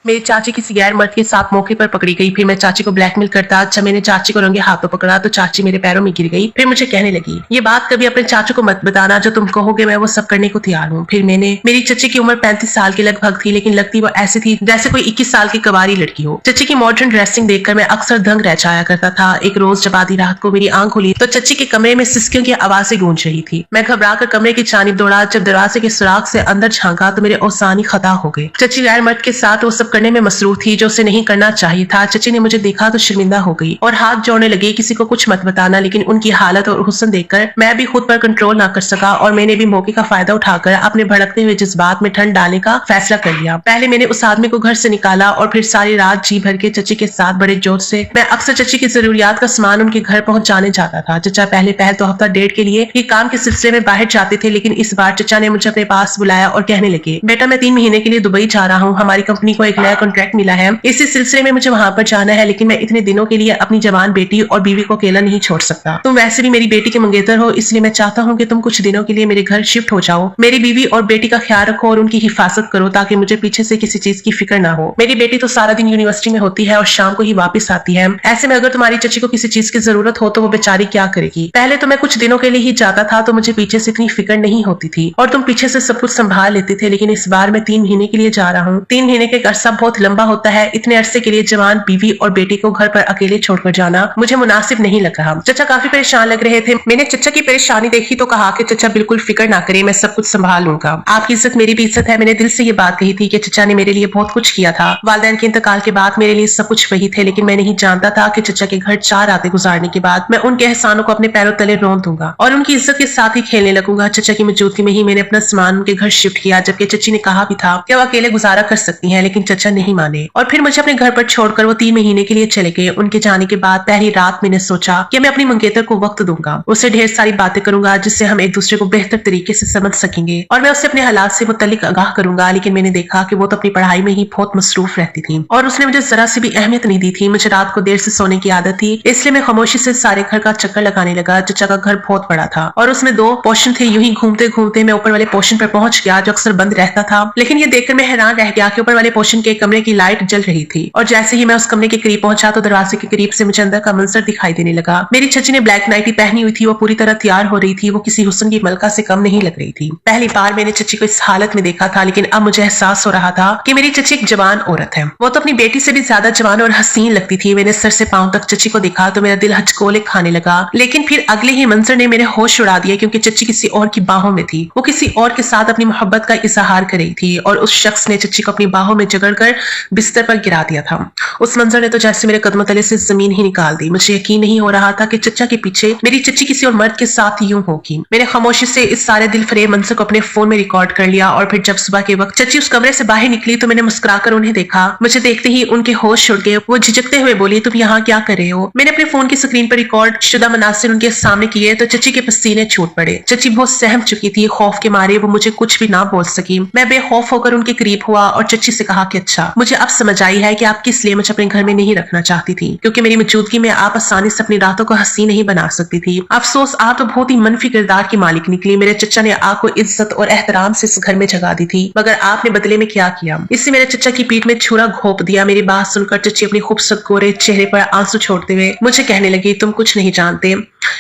मेरी चाची किसी गैर मर्द के साथ मौके पर पकड़ी गई। फिर मैं चाची को ब्लैकमेल करता। अच्छा, मैंने चाची को रंगे हाथों पकड़ा तो चाची मेरे पैरों में गिर गई। फिर मुझे कहने लगी, ये बात कभी अपने चाचू को मत बताना, जो तुम कहोगे मैं वो सब करने को तैयार हूँ। फिर मेरी चची की उम्र 35 साल के लगभग थी, लेकिन लगती वो ऐसी थी जैसे कोई 21 साल की कवारी लड़की हो। चची की मॉडर्न ड्रेसिंग देखकर मैं अक्सर दंग रह जाया करता था। एक रोज जब आधी रात को मेरी आंख खुली तो चची के कमरे में सिसकियों की आवाजें गूंज रही थी। मैं घबरा कर कमरे की जानिब दौड़ा। जब दरवाजे के सुराख से अंदर झांका तो मेरे औसानी खता हो गए। चची गैर मर्द के साथ वो सब करने में मसरूफ थी जो उसे नहीं करना चाहिए था। चची ने मुझे देखा तो शर्मिंदा हो गई और हाथ जोड़ने लगी, किसी को कुछ मत बताना। लेकिन उनकी हालत और हुस्न देखकर मैं भी खुद पर कंट्रोल ना कर सका और मैंने भी मौके का फायदा उठाकर अपने भड़कते हुए जज्बात में ठंड डालने का फैसला कर लिया। पहले मैंने उस आदमी को घर से निकाला और फिर सारी रात जी भर के चची के साथ बड़े जोर से मैं अक्सर चची की जरूरियात का सामान उनके घर पहुंचाने जाता था। चचा पहले तो हफ्ता डेढ़ के लिए ये काम के सिलसिले में बाहर जाते थे, लेकिन इस बार चचा ने मुझे अपने पास बुलाया और कहने लगे, बेटा मैं 3 महीने के लिए दुबई जा रहा हूँ। हमारी कंपनी को एक नया कॉन्ट्रैक्ट मिला है, इसी सिलसिले में मुझे वहां पर जाना है, लेकिन मैं इतने दिनों के लिए अपनी जवान बेटी और बीवी को अकेला नहीं छोड़ सकता। तुम वैसे भी मेरी बेटी के मंगेतर हो, इसलिए मैं चाहता हूँ कि तुम कुछ दिनों के लिए मेरे घर शिफ्ट हो जाओ। मेरी बीवी और बेटी का ख्याल रखो और उनकी हिफाजत करो ताकि मुझे पीछे से किसी चीज की फिक्र ना हो। मेरी बेटी तो सारा दिन यूनिवर्सिटी में होती है और शाम को ही वापस आती है। ऐसे में अगर तुम्हारी चची को किसी चीज की जरूरत हो तो वो बेचारी क्या करेगी। पहले तो मैं कुछ दिनों के लिए ही जाता था तो मुझे पीछे से इतनी फिक्र नहीं होती थी और तुम पीछे से सब कुछ संभाल लेते थे, लेकिन इस बार मैं 3 महीने के लिए जा रहा हूँ। 3 महीने के अरसा बहुत लंबा होता है। इतने अरसे के लिए जवान बीवी और बेटी को घर पर अकेले छोड़कर जाना मुझे मुनासिब नहीं लग रहा। चचा काफी परेशान लग रहे थे। मैंने चचा की परेशानी देखी तो कहा कि चचा बिल्कुल फिक्र ना करे, मैं सब कुछ संभाल लूंगा। आपकी इज्जत मेरी भी इज्जत है। मैंने दिल से ये बात कही थी कि चचा ने मेरे लिए बहुत कुछ किया था। वालिदैन के इंतकाल के बाद मेरे लिए सब कुछ वही थे, लेकिन मैं नहीं जानता था कि चचा के घर 4 रातें गुजारने के बाद मैं उनके एहसानों को अपने पैरों तले रोन दूंगा और उनकी इज्जत के साथ ही खेलने लगूंगा। चचा की मौजूदगी में ही मैंने अपना सामान उनके घर शिफ्ट किया, जबकि चची ने कहा भी था कि वो अकेले गुजारा कर सकती हैं, लेकिन चचा नहीं माने और फिर मुझे अपने घर पर छोड़कर वो 3 महीने के लिए चले गए। उनके जाने के बाद पहली रात मैंने सोचा कि मैं अपनी मंगेतर को वक्त दूंगा, उससे ढेर सारी बातें करूंगा जिससे हम एक दूसरे को बेहतर तरीके से समझ सकेंगे और मैं उससे अपने हालात से मुतल्लिक आगाह करूंगा। लेकिन मैंने देखा कि वो तो अपनी पढ़ाई में ही बहुत मसरूफ रहती थी और उसने मुझे जरा सी भी अहमियत नहीं दी थी। मुझे रात को देर से सोने की आदत थी, इसलिए मैं खामोशी से सारे घर का चक्कर लगाने लगा। चचा का घर बहुत बड़ा था और उसमें 2 पोर्शन थे। यूं ही घूमते घूमते मैं ऊपर वाले पोर्शन पर पहुंच गया जो अक्सर बंद रहता था, लेकिन ये देखकर मैं हैरान रह गया कि ऊपर वाले पोर्शन के कमरे की लाइट जल रही थी और जैसे ही मैं उस कमरे के करीब पहुंचा तो दरवाजे के करीब से मुझे अंदर का मंजर दिखाई देने लगा। मेरी चची ने ब्लैक नाइटी पहनी हुई थी, वो पूरी तरह तैयार हो रही थी। वो किसी हुस्न की मलका से कम नहीं लग रही थी। पहली बार मैंने चची को इस हालत में देखा था, लेकिन अब मुझे एहसास हो रहा था कि मेरी चची एक जवान औरत है। वो तो अपनी बेटी से भी ज्यादा जवान और हसीन लगती थी। मैंने सर से पांव तक चची को देखा तो मेरा दिल हचकोले खाने लगा, लेकिन फिर अगले ही मंजर ने मेरे होश उड़ा दिए क्योंकि चची किसी और की बाहों में थी। वो किसी और के साथ अपनी मोहब्बत का इजहार कर रही थी और उस शख्स ने चची को अपनी बाहों में जकड़कर बिस्तर पर गिरा दिया था। उस मंजर ने तो जैसे मेरे कदमों तले से जमीन ही निकाल दी। मुझे यकीन नहीं हो रहा था कि चचा के पीछे मेरी चची किसी और मर्द के साथ यूं होगी। मैंने खामोशी से इस सारे दिल फरेब मंजर को अपने फोन में रिकॉर्ड कर लिया और फिर जब सुबह के वक्त चची उस कमरे से बाहर निकली तो मैंने मुस्कुराकर उन्हें देखा। मुझे देखते ही उनके होश उड़ गए। वो झिझकते हुए बोली, तुम यहाँ क्या कर रहे हो? मैंने अपने फोन की स्क्रीन पर रिकॉर्ड शुदा मनासिर उनके सामने किए तो चची के पसीने छूट पड़े। चची बहुत सहम चुकी थी। खौफ के मारे वो मुझे कुछ भी ना बोल सकी। मैं बेखौफ होकर उनके करीब हुआ और चची से कहा कि अच्छा, मुझे अब समझ आई है कि आप किस लिए मुझे अपने घर में नहीं रखना चाहती थी, क्योंकि मेरी मौजूदगी में आप आसानी से अपनी रातों को हंसी नहीं बना सकती थी। अफसोस, आप तो बहुत ही मनफी किरदार की मालिक निकली। मेरे चचा ने आपको इज्जत और एहतराम से इस घर में जगा दी थी, मगर आपने बदले में क्या किया? इससे मेरे चचा की पीठ में छुरा घोंप दिया। मेरी बात सुनकर चची अपनी खूबसूरत गोरे चेहरे पर आंसू छोड़ते हुए मुझे कहने लगी, तुम कुछ नहीं जानते,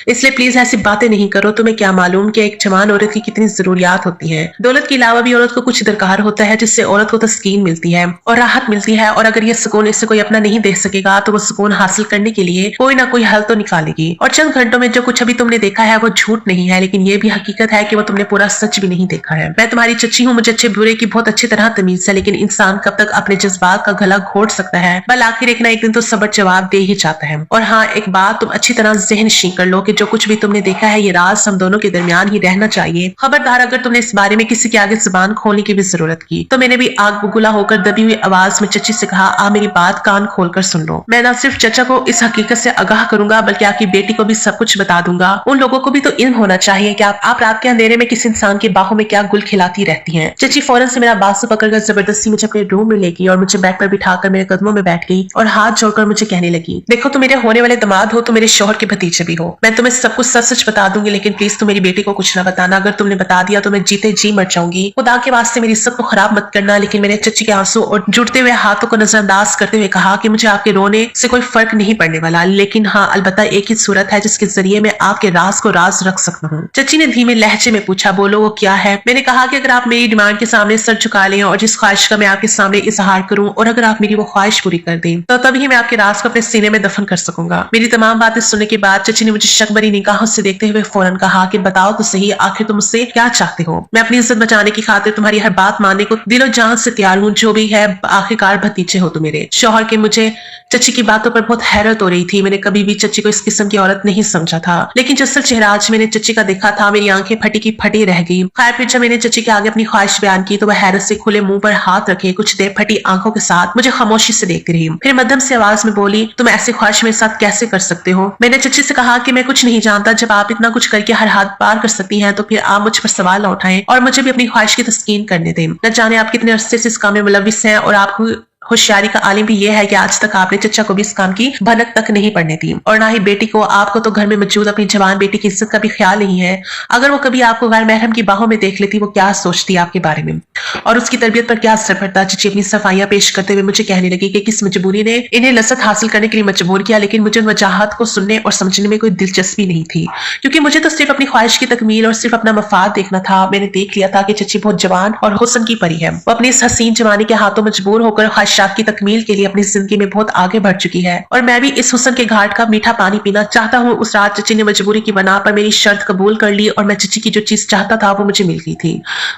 इसलिए प्लीज ऐसी बातें नहीं करो। तुम्हें क्या मालूम कि एक जवान औरत की कितनी जरूरियात होती है। दौलत के अलावा भी औरत को कुछ दरकार होता है जिससे औरत को तस्कीन मिलती है और राहत मिलती है, और अगर ये सुकून इससे कोई अपना नहीं दे सकेगा तो वो सुकून हासिल करने के लिए कोई ना कोई हल तो निकालेगी। और चंद घंटों में जो कुछ अभी तुमने देखा है वो झूठ नहीं है, लेकिन ये भी हकीकत है कि वो तुमने पूरा सच भी नहीं देखा है। मैं तुम्हारी चची हूँ, मुझे अच्छे बुरे की बहुत अच्छी तरह तमीज है, लेकिन इंसान कब तक अपने जज्बात का गला घोट सकता है? बल आखिर एक ना एक दिन तो सबर जवाब दे ही जाता है। और हाँ, एक बात तुम अच्छी तरह ज़हननशीं कर लो कि जो कुछ भी तुमने देखा है ये राज हम दोनों के दरमियान ही रहना चाहिए। खबरदार, अगर तुमने इस बारे में किसी के आगे जुबान खोलने की भी जरूरत की तो मैंने भी आग बबूला होकर दबी हुई आवाज में चची से कहा, आ मेरी बात कान खोलकर सुन लो। मैं न सिर्फ चचा को इस हकीकत से आगाह करूंगा बल्कि आपकी बेटी को भी सब कुछ बता दूंगा। उन लोगों को भी तो इल्म होना चाहिए कि आप रात के अंधेरे में किसी इंसान की बाहों में क्या गुल खिलाती रहती हैं। चची फौरन से मेरा बाजू पकड़कर जबरदस्ती मुझे अपने रूम में ले गई और मुझे बेड पर बिठाकर मेरे कदमों में बैठ गई और हाथ जोड़कर मुझे कहने लगी, देखो तुम मेरे होने वाले दामाद हो तो मेरे शौहर के भतीजे भी हो। मैं तुम्हें सब कुछ सच सच बता दूंगी, लेकिन प्लीज तुम मेरी बेटी को कुछ ना बताना। अगर तुमने बता दिया तो मैं जीते जी मर जाऊंगी। खुदा के वास्ते मेरी इज्जत को खराब मत करना। लेकिन मैंने चची के आंसू और जुड़ते हुए हाथों को नजरअंदाज करते हुए कहा कि मुझे आपके रोने से कोई फर्क नहीं पड़ने वाला, लेकिन हाँ अलबत्ता एक ही सूरत है जिसके जरिए मैं आपके राज को राज रख सकता हूँ। चची ने धीमे लहजे में पूछा, बोलो वो क्या है? मैंने कहा कि अगर आप मेरी डिमांड के सामने सर झुका लें और जिस ख्वाहिश का मैं आपके सामने इजहार करूं, और अगर आप मेरी वो ख्वाहिश पूरी कर दें, तो तभी मैं आपके राज को अपने सीने में दफन कर सकूंगा। मेरी तमाम बातें सुनने के बाद चची ने मुझे शक भरी निगाहों से देखते हुए फौरन कहा कि बताओ तो सही, आखिर तुम मुझसे क्या चाहते हो? मैं अपनी इज्जत बचाने की खातिर तुम्हारी हर बात मानने को दिलो जान से तैयार हूँ, जो भी है। आखिरकार भतीजे हो तुम मेरे शौहर के। मुझे चची की बातों पर बहुत हैरत हो रही थी। मैंने कभी भी चची को इस किस्म की औरत नहीं समझा था, लेकिन जिस चेहरा आज मैंने चची का देखा था, मेरी आंखें फटी की फटी रह गई। खैर फिर जब मैंने चची के आगे अपनी ख्वाहिश बयान की तो वह हैरत से खुले मुंह पर हाथ रखे कुछ देर फटी आंखों के साथ मुझे खामोशी से देखती रही। फिर मध्यम से आवाज में बोली, तुम ऐसी ख्वाहिश मेरे साथ कैसे कर सकते हो? मैंने चची से कहा कि मैं कुछ नहीं जानता। जब आप इतना कुछ करके हर हाथ पार कर सकती हैं तो फिर आप मुझ पर सवाल न उठाएं और मुझे भी अपनी ख्वाहिश की तस्कीन करने दें। न जाने आप कितने अरसे से इस काम में मुलविस हैं, और आपको होशियारी का आलिम भी ये है कि आज तक आपने चचा को भी इस काम की भनक तक नहीं पड़ने दी, और ना ही बेटी को। आपको तो घर में मौजूद अपनी जवान बेटी की इज्जत का भी ख्याल नहीं है। अगर वो कभी आपको गैर महरम की बाहों में देख लेती, वो क्या सोचती आपके बारे में और उसकी तरबियत पर क्या असर पड़ता? चची अपनी सफाइयां पेश करते हुए मुझे कहने लगी कि किस मजबूरी ने इन्हें लज्जत हासिल करने के लिए मजबूर किया, लेकिन मुझे उन वजाहत को सुनने और समझने में कोई दिलचस्पी नहीं थी, क्योंकि मुझे तो सिर्फ अपनी ख्वाहिश की तकमील और सिर्फ अपना मफाद देखना था। मैंने देख लिया था कि चची बहुत जवान और हुस्न की परी है। वो अपनी इस हसीन जवानी के हाथों मजबूर होकर ख्वाहिशात की तकमील के लिए अपनी जिंदगी में बहुत आगे बढ़ चुकी है, और मैं भी इस हुस्न के घाट का मीठा पानी पीना चाहता हूँ। उस रात चची ने मजबूरी की बना पर मेरी शर्त कबूल कर ली, और मैं चची की जो चीज चाहता था वो मुझे मिल गई थी।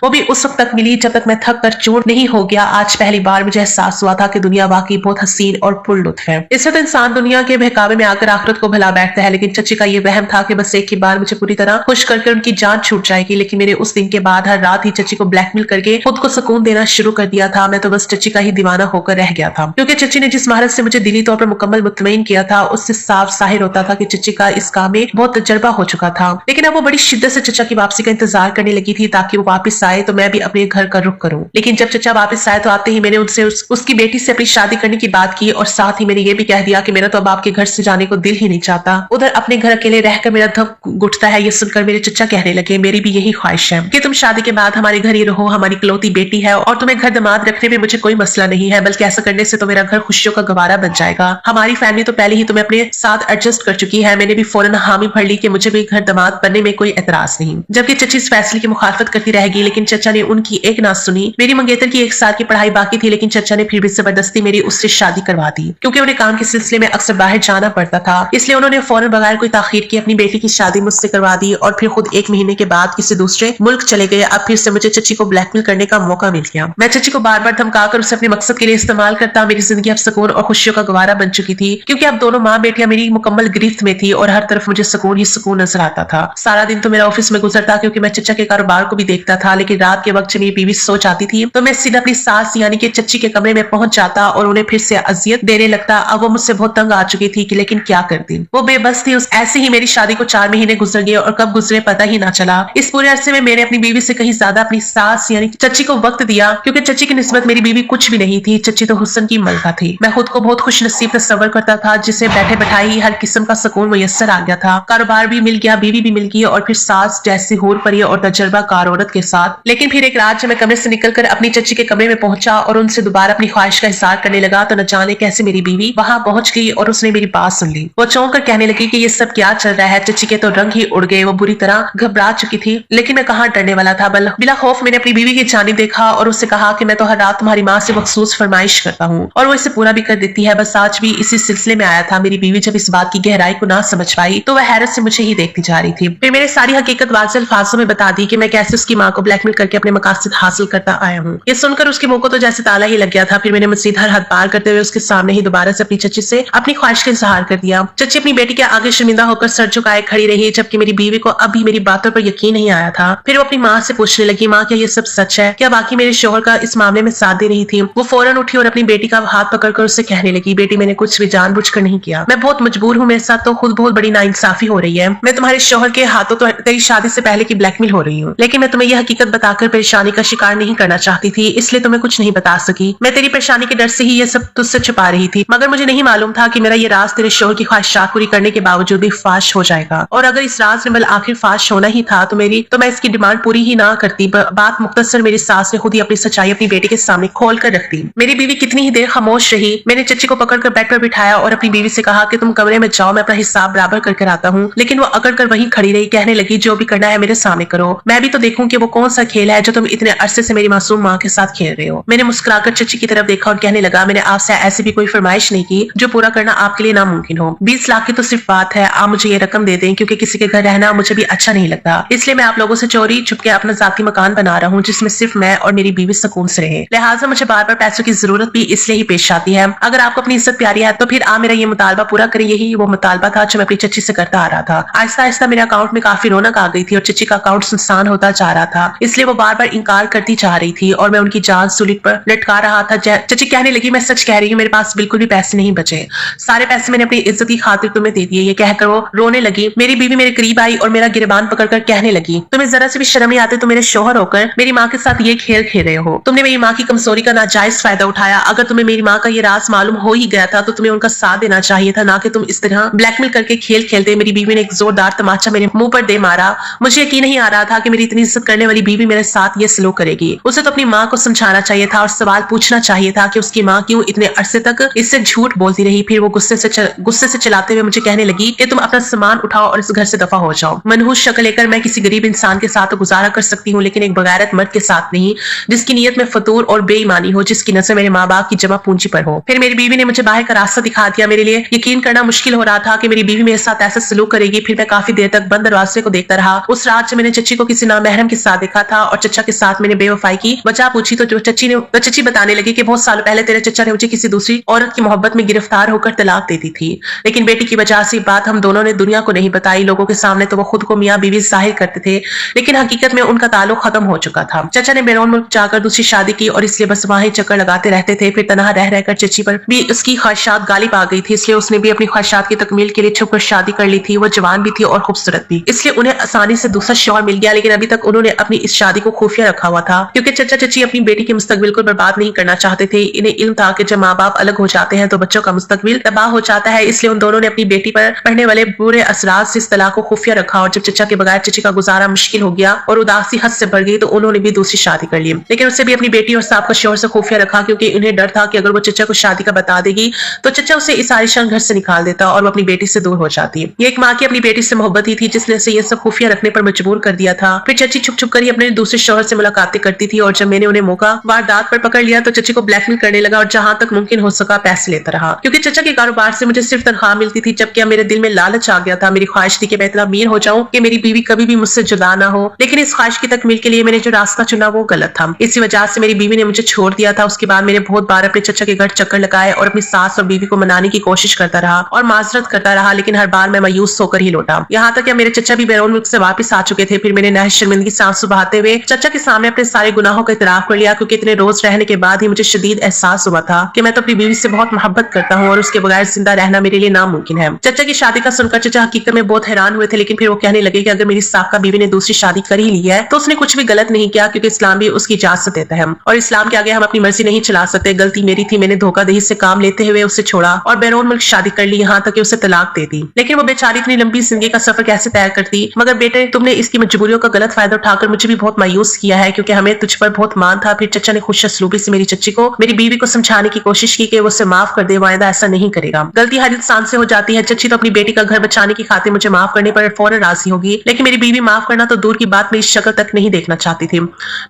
वो भी उस वक्त तक मिली जब तक मैं थक कर चूर नहीं हो गया। आज पहली बार मुझे एहसास हुआ था कि दुनिया वाकई बहुत हसीन और पुरलुत्फ है। इससे तो इंसान दुनिया के बहकावे में आकर आखिरत को भला बैठता है, लेकिन चची का ये वहम था कि बस एक ही बार मुझे पूरी तरह खुश करके उनकी जान छूट जाएगी। लेकिन मेरे उस दिन के बाद हर रात ही चची को ब्लैकमेल करके खुद को सुकून देना शुरू कर दिया था। मैं तो बस चची का ही दीवाना होकर रह गया था, क्योंकि चची ने जिस महारत से मुझे दिली तौर पर मुकम्मल मुतमईन किया था, उससे साफ जाहिर होता था कि चची का इस काम में बहुत तजर्बा हो चुका था। लेकिन अब वो बड़ी शिद्दत से चचा की वापसी का इंतजार करने लगी थी ताकि वो वापस आए तो मैं भी अपने घर का रुख करूं। लेकिन जब चचा वापस आए तो आते ही मैंने उनसे उसकी बेटी से अपनी शादी करने की बात की, और साथ ही मैंने ये भी कह दिया कि मेरा तो अब आपके घर से जाने को दिल ही नहीं चाहता। उधर अपने घर अकेले रहकर मेरा धक घुटता है। ये सुनकर मेरे चचा कहने लगे, मेरी भी यही ख्वाहिश है कि तुम शादी के बाद हमारे घर ही रहो। हमारी इकलौती बेटी है और तुम्हें घर दमाद रखने में मुझे कोई मसला नहीं है, बल्कि ऐसा करने से तो मेरा घर खुशियों का गवारा बन जाएगा। हमारी फैमिली तो पहले ही तुम्हें अपने साथ एडजस्ट कर चुकी है। मैंने भी फौरन हामी भर ली कि मुझे भी घर दमाद बनने में कोई एतराज नहीं। जबकि चची इस फैसले की मुखालफत करती रहेगी, लेकिन चचा ने उनकी एक ना सुनी। मेरी मंगेतर की 1 साल की पढ़ाई बाकी थी, लेकिन चचा ने फिर भी जबरदस्ती मेरी उससे शादी करवा दी, क्योंकि उन्हें काम के सिलसिले में अक्सर बाहर जाना पड़ता था। इसलिए उन्होंने फौरन बगैर कोई ताखीर की अपनी बेटी की शादी मुझसे करवा दी, और फिर खुद 1 महीने के बाद किसी दूसरे मुल्क चले गए। अब फिर से मुझे चची को ब्लैकमेल करने का मौका मिल गया। मैं चची को बार बार धमकाकर उसे अपने मकसद के लिए इस्तेमाल करता। मेरी जिंदगी अब सुकून और खुशियों का गवारा बन चुकी थी, क्योंकि अब दोनों माँ बेटियां मेरी मुकम्मल गिरफ्त में थी, और हर तरफ मुझे सुकून ही सुकून नजर आता था। सारा दिन तो मेरा ऑफिस में गुजरता, क्योंकि मैं चचा के कारोबार को भी देखता था। लेकिन रात के वक्त जब मेरी बीवी सो जाती थी तो मैं सीधा अपनी सास यानी कि चची के कमरे में पहुंच जाता और उन्हें फिर से अजियत देने लगता। अब वो मुझसे बहुत तंग आ चुकी थी कि लेकिन क्या करती, वो बेबस थी। ऐसे ही मेरी शादी को 4 महीने गुजर गए, और कब गुजरे पता ही ना चला। इस पूरे अरसे में मैंने अपनी बीवी से कहीं ज्यादा अपनी सास यानी चची को वक्त दिया, क्योंकि चची की निस्बत मेरी बीवी कुछ भी नहीं थी। चची तो हुस्न की मलका थी। मैं खुद को बहुत खुश नसीब तस्वर करता था, जिसे बैठे बैठाए ही हर किस्म का सुकून मुयस्सर आ गया था। कारोबार भी मिल गया, बीवी भी मिल गई, और फिर सास जैसी हूर परी और तजर्बा कार औरत के साथ। लेकिन फिर एक रात जब मैं कमरे से निकलकर अपनी चची के कमरे में पहुंचा और उनसे दोबारा अपनी ख्वाहिश का इज़हार करने लगा, तो न जाने कैसे मेरी बीवी वहां पहुंच गई और उसने मेरी बात सुन ली। वो चौंक कर कहने लगी कि ये सब क्या चल रहा है। चची के तो रंग ही उड़ गए। वो बुरी तरह घबरा चुकी थी, लेकिन मैं कहाँ डरने वाला था। बिला खौफ मैंने अपनी बीवी की जानिब देखा और उससे कहा कि मैं तो हर रात तुम्हारी माँ से मखसूस फरमाइश करता हूँ, और वो इसे पूरा भी कर देती है। बस आज भी इसी सिलसिले में आया था। मेरी बीवी जब इस बात की गहराई को ना समझ पाई तो वह हैरत से मुझे ही देखती जा रही थी। फिर मैंने सारी हकीकत वाज़ेह अल्फाज़ों में बता दी कि मैं कैसे उसकी माँ को ब्लैकमेल करके अपने मकासद हासिल करता आया हूँ। ये सुनकर उसके मुंह को तो जैसे ताला ही लग गया था। फिर मैंने मजीद हर हद पार करते हुए उसके सामने ही दोबारा से अपनी चची से अपनी ख्वाहिश का इज़हार कर दिया। चची अपनी बेटी के आगे शर्मिंदा होकर सर झुकाए खड़ी रही, जबकि मेरी बीवी को अभी मेरी बातों पर यकीन नहीं आया था। फिर वो अपनी माँ से पूछने लगी, माँ क्या ये सब सच है? क्या बाकी मेरे शौहर का इस मामले में साथ दे रही थी? वो फौरन उठी उठी और अपनी बेटी का हाथ पकड़कर उससे कहने लगी, बेटी मैंने कुछ भी जानबूझकर नहीं किया, मैं बहुत मजबूर हूँ, मेरे साथ तो खुद बहुत बड़ी नाइंसाफी हो रही है, मैं तुम्हारे शौहर के हाथों तो तेरी शादी से पहले की ब्लैकमेल हो रही हूँ, लेकिन मैं तुम्हें यह हकीकत बताकर परेशानी का शिकार नहीं करना चाहती थी, इसलिए तुम्हें कुछ नहीं बता सकी। मैं तेरी परेशानी के डर से ही ये सब तुझसे छुपा रही थी, मगर मुझे नहीं मालूम था कि मेरा ये राज तेरे शौहर की ख्वाहिशात पूरी करने के बावजूद भी फाश हो जाएगा, और अगर इस राज में बल आखिर फाश होना ही था तो मैं इसकी डिमांड पूरी ही ना करती। बात मुख्तसर मेरी सास ने खुद ही अपनी सच्चाई अपनी बेटी के सामने खोल कर रख दी। मेरी बीवी कितनी ही देर खामोश रही। मैंने चच्ची को पकड़कर बेड पर बिठाया और अपनी बीवी से कहा कि तुम कमरे में जाओ, मैं अपना हिसाब बराबर करके आता हूँ, लेकिन वो अकड़ कर वहीं खड़ी रही, कहने लगी, जो भी करना है मेरे सामने करो, मैं भी तो देखूं कि वो कौन सा खेल है जो तुम इतने अरसे से मेरी मासूम माँ के साथ खेल रहे हो। मैंने मुस्कुराकर चच्ची की तरफ देखा और कहने लगा, मैंने आपसे ऐसी भी कोई फरमाइश नहीं की जो पूरा करना आपके लिए नामुमकिन हो। 20 लाख की तो सिर्फ बात है, आप मुझे ये रकम दे दें, क्योंकि किसी के घर रहना मुझे भी अच्छा नहीं लगता, इसलिए मैं आप लोगों से चोरी छुपके अपना जाती मकान बना रहा हूँ जिसमें सिर्फ मैं और मेरी बीवी सुकून से रहे। लिहाजा मुझे बार बार पैसों की जरूरत भी इसलिए ही पेश आती है। अगर आपको अपनी इज्जत प्यारी है तो फिर आप मेरा ये मुतालबा पूरा करें। यही वो मुतालबा था जो मैं अपनी चच्ची से करता आ रहा था। आहिस्ता आहिस्ता मेरे अकाउंट में काफी रौनक आ गई थी और चच्ची का अकाउंट सुनसान होता जा रहा था, इसलिए वो बार बार इंकार करती जा रही थी और मैं उनकी जान सुलिट पर लटका रहा था। चच्ची कहने लगी, मैं सच कह रही हूँ, मेरे पास बिल्कुल भी पैसे नहीं बचे, सारे पैसे मैंने अपनी इज्जत की खातिर तुम्हें दे दिए। ये कहकर वो रोने लगी। मेरी बीवी मेरे करीब आई और मेरा गिरबान पकड़कर कहने लगी, तुम्हें जरा से भी शर्म नहीं आती, तुम मेरे शौहर होकर मेरी माँ के साथ ये खेल खेल रहे हो, तुमने मेरी माँ की कमजोरी का नाजायज फायदा उठाया। अगर तुम्हें मेरी माँ का ये राज मालूम हो ही गया था तो तुम्हें उनका साथ देना चाहिए था, ना कि तुम इस तरह ब्लैकमेल करके खेल खेलते। मेरी बीवी ने एक जोरदार तमाचा मेरे मुंह पर दे मारा। मुझे यकीन नहीं आ रहा था कि मेरी इतनी इज्जत करने वाली बीवी मेरे साथ ये सलूक करेगी। उसे तो अपनी माँ को समझाना चाहिए था और सवाल पूछना चाहिए था कि उसकी माँ क्यों इतने अरसे तक इससे झूठ बोलती रही। फिर वो गुस्से से चलाते हुए मुझे कहने लगी कि तुम अपना सामान उठाओ और इस घर से दफा हो जाओ। मनहूस शक्ल लेकर मैं किसी गरीब इंसान के साथ तो गुजारा कर सकती हूँ, लेकिन एक बगैरत मर्द के साथ नहीं, जिसकी नीयत में फतूर और बेईमानी हो, जिसकी नजर मेरे माँ बाप की जमा पूंजी पर हो। फिर मेरी बीवी ने मुझे बाहर का रास्ता दिखा दिया। मेरे लिए यकीन करना मुश्किल हो रहा था कि मेरी बीवी मेरे साथ ऐसा सलूक करेगी। फिर मैं काफी देर तक बंद दरवाजे को देखता रहा। उस रात जब मैंने चच्ची को किसी नामहरम के साथ देखा था और चचा के साथ मैंने बेवफाई की वजह पूछी तो चच्ची बताने लगी कि बहुत साल पहले तेरे चचा ने मुझे किसी दूसरी औरत की मोहब्बत में गिरफ्तार होकर तलाक दे दी थी, लेकिन बेटी की वजह से बात हम दोनों ने दुनिया को नहीं बताई। लोगों के सामने तो वो खुद को मियां बीवी जाहिर करते थे, लेकिन हकीकत में उनका ताल्लुक खत्म हो चुका था। चचा ने बैरून मुल्क जाकर दूसरी शादी की और इसलिए बस वहां ही चक्कर लगाते रहते थे। फिर तनहा रह रहकर चच्ची पर भी उसकी ख्वाहिशात गालिब आ गई थी, इसलिए उसने भी अपनी ख्वाहिशात की तकमील के लिए छुपकर शादी कर ली थी। वो जवान भी थी और खूबसूरत भी, इसलिए उन्हें आसानी से दूसरा शौहर मिल गया, लेकिन अभी तक उन्होंने अपनी इस शादी को खुफिया रखा हुआ था, क्योंकि चचा चच्ची अपनी बेटी के मुस्तकबिल को बर्बाद नहीं करना चाहते थे। इन्हें इल्म था कि जब माँ बाप अलग हो जाते हैं तो बच्चों का मुस्तकबिल तबाह हो जाता है, इसलिए उन दोनों ने अपनी बेटी पर पड़ने वाले बुरे असरात से इस तलाक को खुफिया रखा। और जब चचा के बगैर चची का गुजारा मुश्किल हो गया और उदासी हद से बढ़ गई तो उन्होंने भी दूसरी शादी कर ली, लेकिन उससे भी अपनी बेटी और साहब का शौहर से खुफिया रखा, क्योंकि उन्हें डर था कि अगर वो चचा को शादी का बता देगी तो चचा उसे इस आलिशान घर से निकाल देता और वो अपनी बेटी से दूर हो जाती। ये एक माँ की अपनी बेटी से मोहब्बत ही थी जिसने से ये सब खुफिया रखने पर मजबूर कर दिया था। फिर चची छुप छुप कर ही अपने दूसरे शौहर से मुलाकातें करती थी और जब मैंने उन्हें मौका वारदात पर पकड़ लिया तो चची को ब्लैकमेल करने लगा और जहां तक मुमकिन हो सका पैसे लेता रहा, क्योंकि चचा के कारोबार से मुझे सिर्फ तनख्वाह मिलती थी। जबकि मेरे दिल में लालच आ गया था। मेरी ख्वाहिश थी कि मैं इतना अमीर हो जाऊं कि मेरी बीवी कभी भी मुझसे जुदा ना हो, लेकिन इस ख्वाहिश की तकमील के लिए मैंने जो रास्ता चुना वो गलत था। इसी वजह से मेरी बीवी ने मुझे छोड़ दिया था। उसके बाद मैंने बहुत बार अपने चचा के घर चक्कर लगाए और अपनी सास और बीवी को मनाने की कोशिश करता रहा और माजरत करता रहा, लेकिन हर बार मैं मायूस होकर ही लौटा। यहाँ तक कि मेरे चचा भी बैरून मुल्क से वापस आ चुके थे। फिर मैंने नहज शर्मिंदगी से आंसू बहाते हुए चचा के सामने अपने सारे गुनाहों का इतराफ कर लिया, क्योंकि इतने रोज रहने के बाद ही मुझे शदीद एहसास हुआ था कि मैं तो अपनी बीवी से बहुत मोहब्बत करता हूँ और उसके बगैर जिंदा रहना मेरे लिए नामुमकिन है। चचा की शादी का सुनकर चचा हकीकत में बहुत हैरान हुए थे, लेकिन फिर वो कहने लगे कि अगर मेरी साहबका बीवी ने दूसरी शादी कर ही ली है तो उसने कुछ भी गलत नहीं किया, क्योंकि इस्लाम भी उसकी इजाजत देता है और इस्लाम के आगे हम अपनी मर्जी नहीं चला सकते। गलती मेरी थी, मैंने धोखाधड़ी से काम लेते हुए उसे छोड़ा और बैरून मुल्क शादी कर ली, यहाँ तक कि उसे तलाक दे दी। लेकिन वो बेचारी इतनी लंबी जिंदगी का सफर कैसे तय करती। मगर बेटे, तुमने इसकी मजबूरियों का गलत फायदा उठाकर मुझे भी बहुत मायूस किया है, क्योंकि हमें तुझ पर बहुत मान था। फिर चचा ने खुश असलूबी से मेरी चच्ची को मेरी बीवी को समझाने की कोशिश की कि वो उसे माफ कर दे, वायदा ऐसा नहीं करेगा। गलती हर इंसान से हो जाती है। चच्ची तो अपनी बेटी का घर बचाने की खातिर मुझे माफ करने पर फौरन राजी होगी, लेकिन मेरी बीवी माफ करना तो दूर की बात, मेरी शक्ल तक नहीं देखना चाहती थी।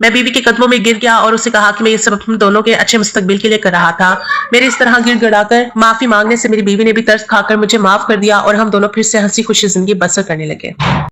मैं बीवी के कदमों में गिर गया और उसे कहा कि मैं ये सब हम दोनों के अच्छे मुस्तकबिल के लिए कर रहा था। मेरे इस तरह गिड़गिड़ाकर माफी मांगने से मेरी बीवी ने भी तरस खाकर मुझे माफ कर दिया और हम दोनों फिर से हंसी खुशी जिंदगी बसर करने लगे।